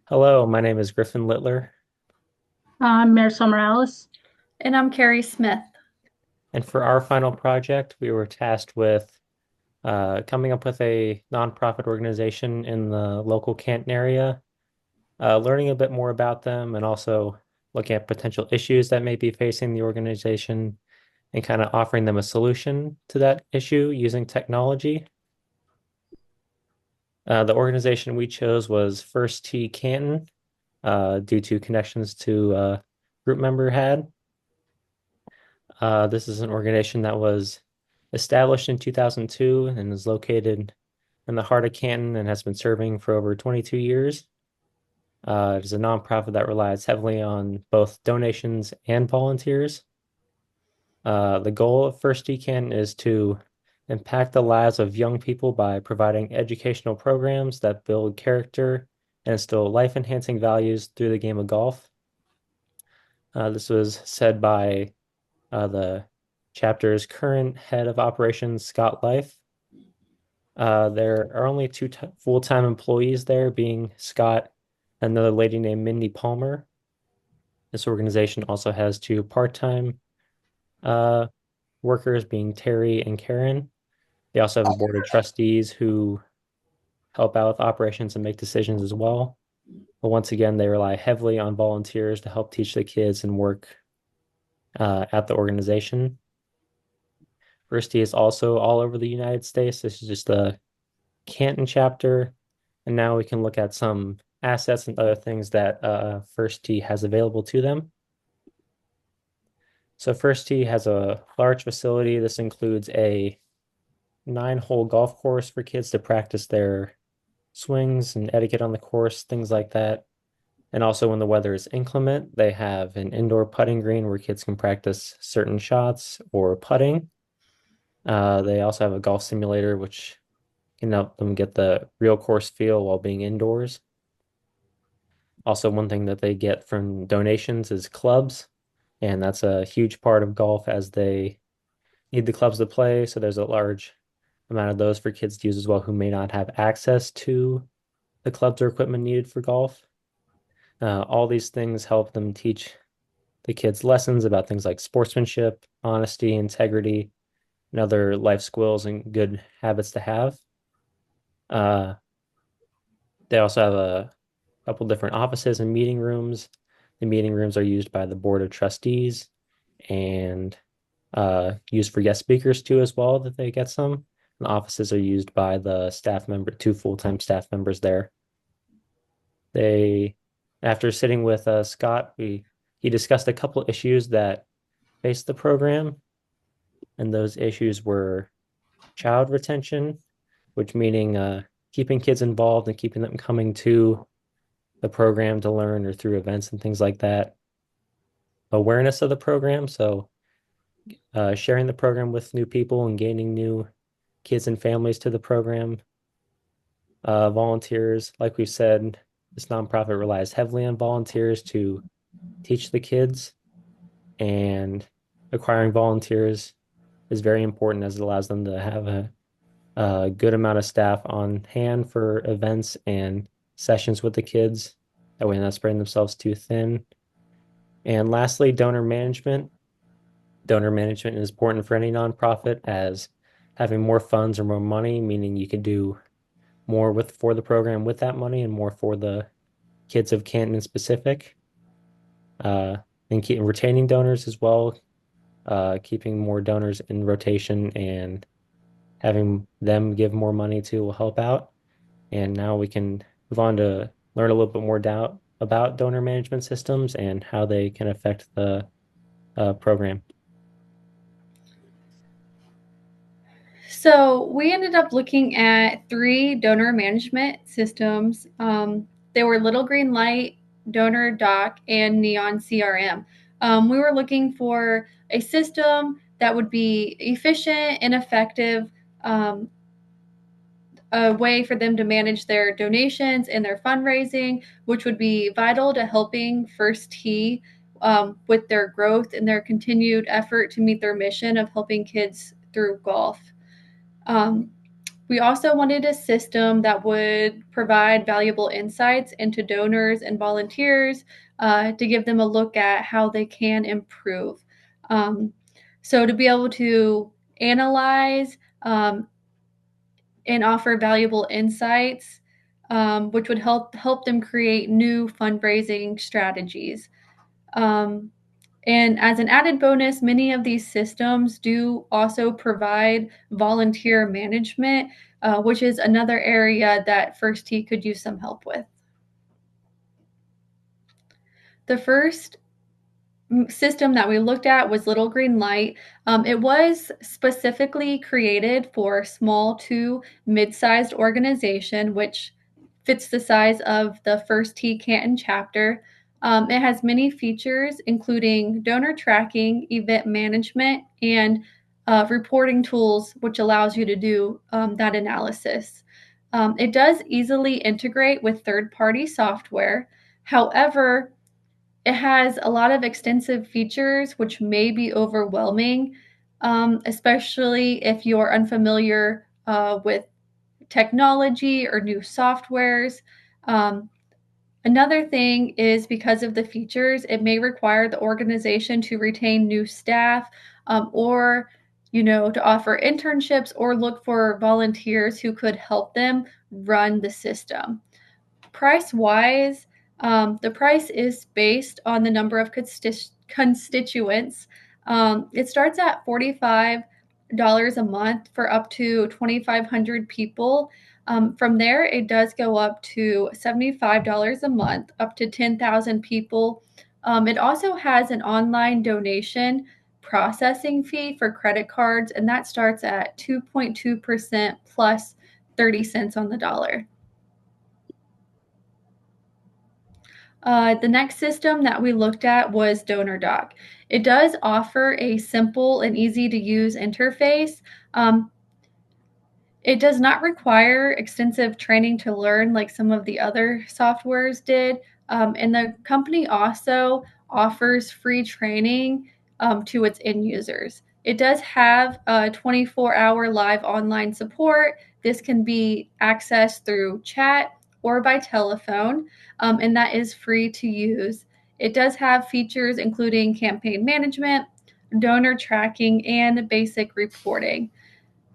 Hello, my name is Griffin Littler, I'm Marisol Morales. And I'm Carrie Smith. and for our final project, we were tasked with coming up with a nonprofit organization in the local Canton area, learning a bit more about them, and also looking at potential issues that may be facing the organization and kind of offering them a solution to that issue using technology. The organization we chose was First Tee Canton, due to connections to group member had. This is an organization that was established in 2002 and is located in the heart of Canton and has been serving for over 22 years. It is a nonprofit that relies heavily on both donations and volunteers. The goal of First Tee Canton is to impact the lives of young people by providing educational programs that build character and instill life-enhancing values through the game of golf. This was said by the chapter's current head of operations, Scott Life. There are only two full-time employees there, being Scott and another lady named Mindy Palmer. This organization also has two part-time uh, workers, being Terry and Karen. They also have a board of trustees who help out with operations and make decisions as well. But once again, they rely heavily on volunteers to help teach the kids and work at the organization. First Tee is also all over the United States. This is just the Canton chapter. And now we can look at some assets and other things that First Tee has available to them. So First Tee has a large facility. This includes a 9-hole golf course for kids to practice their swings and etiquette on the course, things like that. And also when the weather is inclement, they have an indoor putting green where kids can practice certain shots or putting. They also have a golf simulator, which can help them get the real course feel while being indoors. Also, one thing that they get from donations is clubs, and that's a huge part of golf as they need the clubs to play. So there's a large amount of those for kids to use as well who may not have access to the clubs or equipment needed for golf. All these things help them teach the kids lessons about things like sportsmanship, honesty, integrity, and other life skills and good habits to have. Uh, they also have a couple different offices and meeting rooms. The meeting rooms are used by the board of trustees and used for guest speakers too as well that they get some. The offices are used by the staff member, two full-time staff members there. They, after sitting with Scott, he discussed a couple issues that faced the program, and those issues were child retention, which meaning keeping kids involved and keeping them coming to the program to learn or through events and things like that. Awareness of the program, so sharing the program with new people and gaining new kids and families to the program. Volunteers, like we said, this nonprofit relies heavily on volunteers to teach the kids, and acquiring volunteers is very important as it allows them to have a good amount of staff on hand for events and sessions with the kids. That way, they're not spreading themselves too thin. And lastly, donor management. Donor management is important for any nonprofit as having more funds or more money, meaning you can do more with for the program with that money and more for the kids of Canton in specific. Uh, and keep retaining donors as well, keeping more donors in rotation and having them give more money to will help out. And now we can move on to learn a little bit more doubt about donor management systems and how they can affect the program. So we ended up looking at three donor management systems. They were Little Green Light, Donor Doc, and Neon CRM. We were looking for a system that would be efficient and effective, um, a way for them to manage their donations and their fundraising, which would be vital to helping First Tee with their growth and their continued effort to meet their mission of helping kids through golf. Um, We also wanted a system that would provide valuable insights into donors and volunteers to give them a look at how they can improve. Um, so, to be able to analyze and offer valuable insights, which would help them create new fundraising strategies. Um, and as an added bonus, many of these systems do also provide volunteer management, which is another area that First Tee could use some help with. The first system that we looked at was Little Green Light. It was specifically created for small to mid-sized organization, which fits the size of the First Tee Canton chapter. It has many features, including donor tracking, event management, and reporting tools, which allows you to do that analysis. It does easily integrate with third-party software. However, it has a lot of extensive features which may be overwhelming, especially if you're unfamiliar with technology or new softwares. Um, Another thing is because of the features, it may require the organization to retain new staff or to offer internships or look for volunteers who could help them run the system. Price wise, the price is based on the number of constituents. It starts at $45 a month for up to 2,500 people. From there, it does go up to $75 a month, up to 10,000 people. It also has an online donation processing fee for credit cards, and that starts at 2.2% plus 30 cents on the dollar. The next system that we looked at was DonorDoc. It does offer a simple and easy to use interface. It does not require extensive training to learn like some of the other softwares did. And the company also offers free training to its end users. It does have a 24-hour live online support. This can be accessed through chat or by telephone, and that is free to use. It does have features including campaign management, donor tracking, and basic reporting.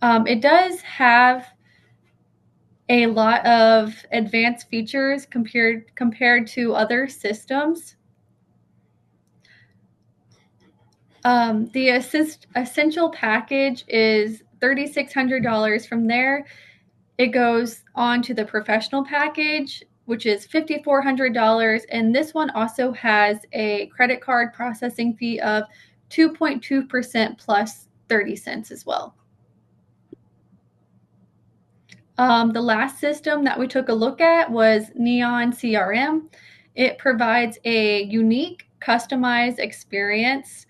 It does have a lot of advanced features compared to other systems. The essential package is $3,600. From there, it goes on to the professional package, which is $5,400. And this one also has a credit card processing fee of 2.2% plus 30 cents as well. The last system that we took a look at was Neon CRM. It provides a unique, customized experience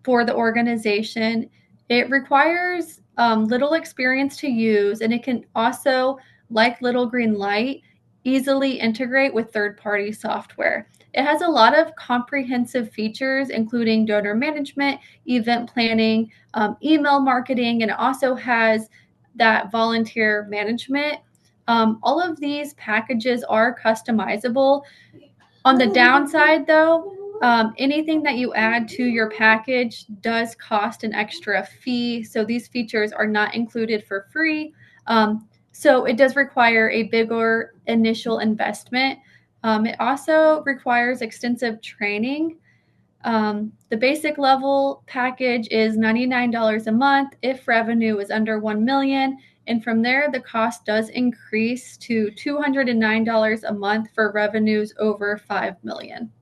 for the organization. It requires little experience to use, and it can also, like Little Green Light, easily integrate with third-party software. It has a lot of comprehensive features, including donor management, event planning, email marketing, and it also has that volunteer management. All of these packages are customizable. On the downside, though, anything that you add to your package does cost an extra fee. So these features are not included for free. So it does require a bigger initial investment. It also requires extensive training. The basic level package is $99 a month if revenue is under 1 million. And from there, the cost does increase to $209 a month for revenues over 5 million.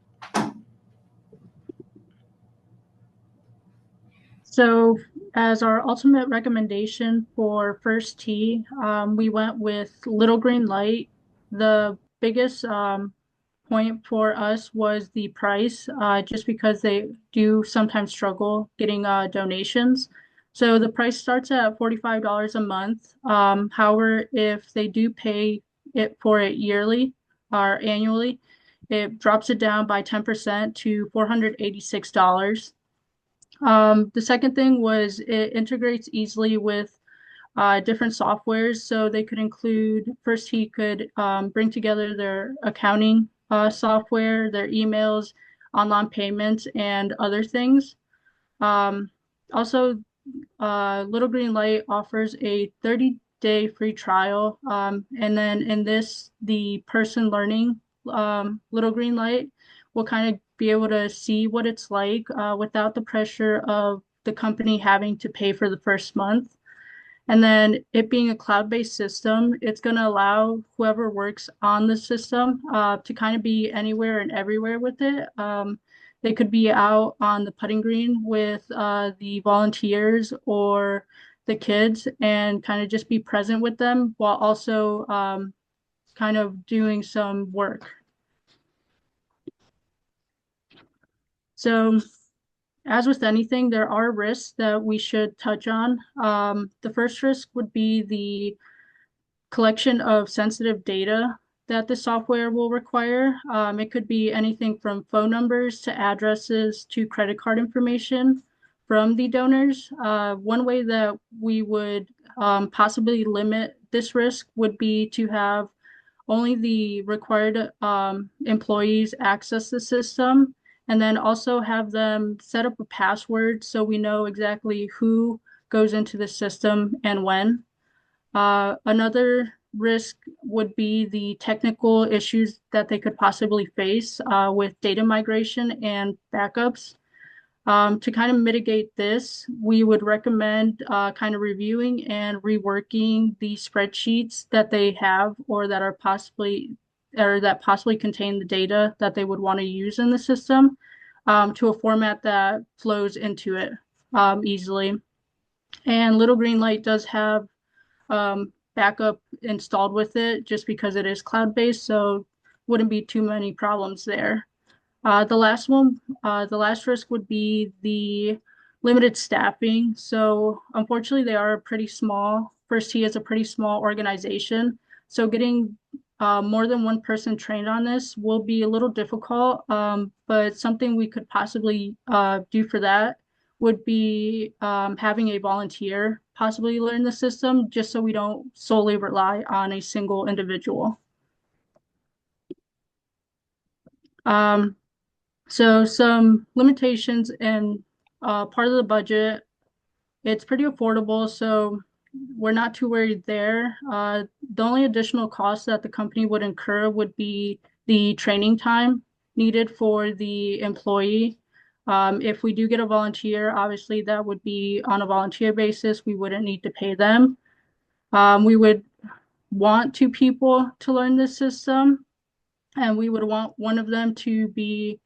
So, as our ultimate recommendation for First Tee, we went with Little Green Light. The biggest point for us was the price, just because they do sometimes struggle getting donations. So the price starts at $45 a month. However, if they do pay it for it yearly or annually, it drops it down by 10% to $486. The second thing was it integrates easily with different softwares. So they could include, First Tee could bring together their accounting software, their emails, online payments, and other things. Um, Also, Little Green Light offers a 30-day free trial. And then in this, the person learning Little Green Light will kind of be able to see what it's like without the pressure of the company having to pay for the first month. And then it being a cloud-based system, it's going to allow whoever works on the system to kind of be anywhere and everywhere with it. They could be out on the putting green with the volunteers or the kids and kind of just be present with them while also kind of doing some work. So, as with anything, there are risks that we should touch on. The first risk would be the collection of sensitive data that the software will require. It could be anything from phone numbers to addresses to credit card information from the donors. One way that we would possibly limit this risk would be to have only the required employees access the system, and then also have them set up a password so we know exactly who goes into the system and when. Another risk would be the technical issues that they could possibly face with data migration and backups. To kind of mitigate this, we would recommend kind of reviewing and reworking the spreadsheets that they have or that are possibly or that possibly contain the data that they would want to use in the system to a format that flows into it easily. And Little Green Light does have backup installed with it just because it is cloud-based, so wouldn't be too many problems there. The last risk would be the limited staffing. So unfortunately, they are pretty small. First Tee is a pretty small organization. So getting more than one person trained on this will be a little difficult, but something we could possibly do for that would be having a volunteer possibly learn the system just so we don't solely rely on a single individual. Um, So some limitations and part of the budget, it's pretty affordable, so we're not too worried there. The only additional cost that the company would incur would be the training time needed for the employee. If we do get a volunteer, obviously that would be on a volunteer basis. We wouldn't need to pay them. We would want two people to learn this system, and we would want one of them to be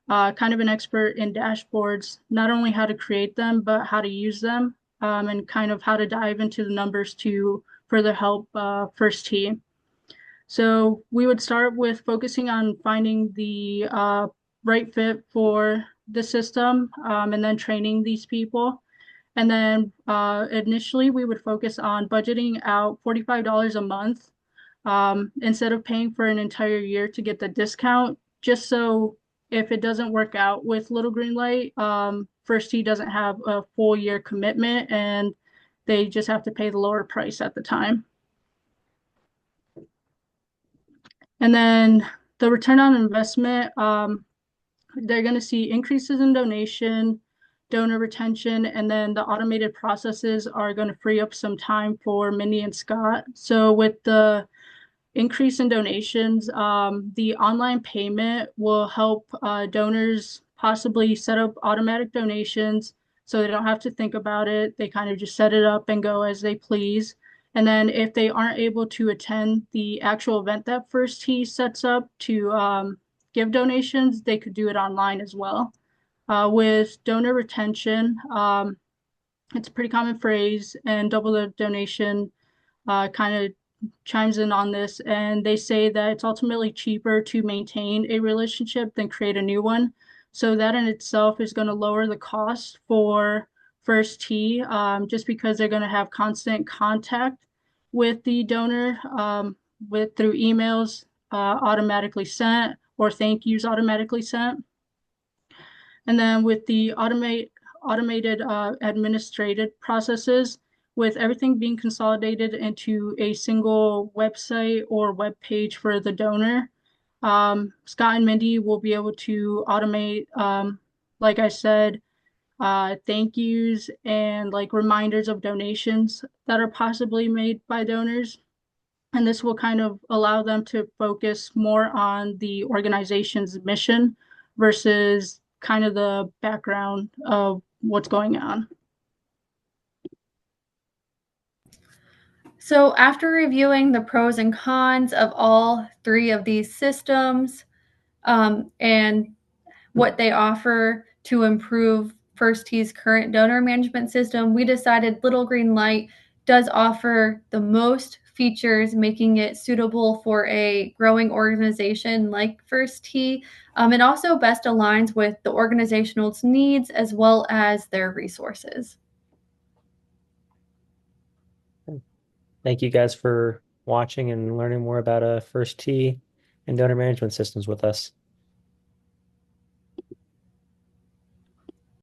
kind of an expert in dashboards, not only how to create them, but how to use them and kind of how to dive into the numbers to further help First Tee. So we would start with focusing on finding the right fit for the system and then training these people. And then initially we would focus on budgeting out $45 a month instead of paying for an entire year to get the discount, just so if it doesn't work out with Little Green Light, First Tee doesn't have a full year commitment and they just have to pay the lower price at the time. And then the return on investment, they're going to see increases in donation, donor retention, and then the automated processes are going to free up some time for Mindy and Scott. So with the increase in donations, the online payment will help donors possibly set up automatic donations so they don't have to think about it. They kind of just set it up and go as they please. And then if they aren't able to attend the actual event that First Tee sets up to give donations, they could do it online as well. With donor retention, it's a pretty common phrase, and double the donation kind of chimes in on this, and they say that it's ultimately cheaper to maintain a relationship than create a new one. So that in itself is going to lower the cost for First Tee, just because they're going to have constant contact with the donor with through emails automatically sent or thank yous automatically sent. And then with the automated administrative processes, with everything being consolidated into a single website or web page for the donor, Scott and Mindy will be able to automate, like I said, thank yous and like reminders of donations that are possibly made by donors. And this will kind of allow them to focus more on the organization's mission versus kind of the background of what's going on. So, after reviewing the pros and cons of all three of these systems and what they offer to improve First Tee's current donor management system, we decided Little Green Light does offer the most features, making it suitable for a growing organization like First Tee. It also best aligns with the organization's needs as well as their resources. Thank you guys for watching and learning more about First Tee and donor management systems with us.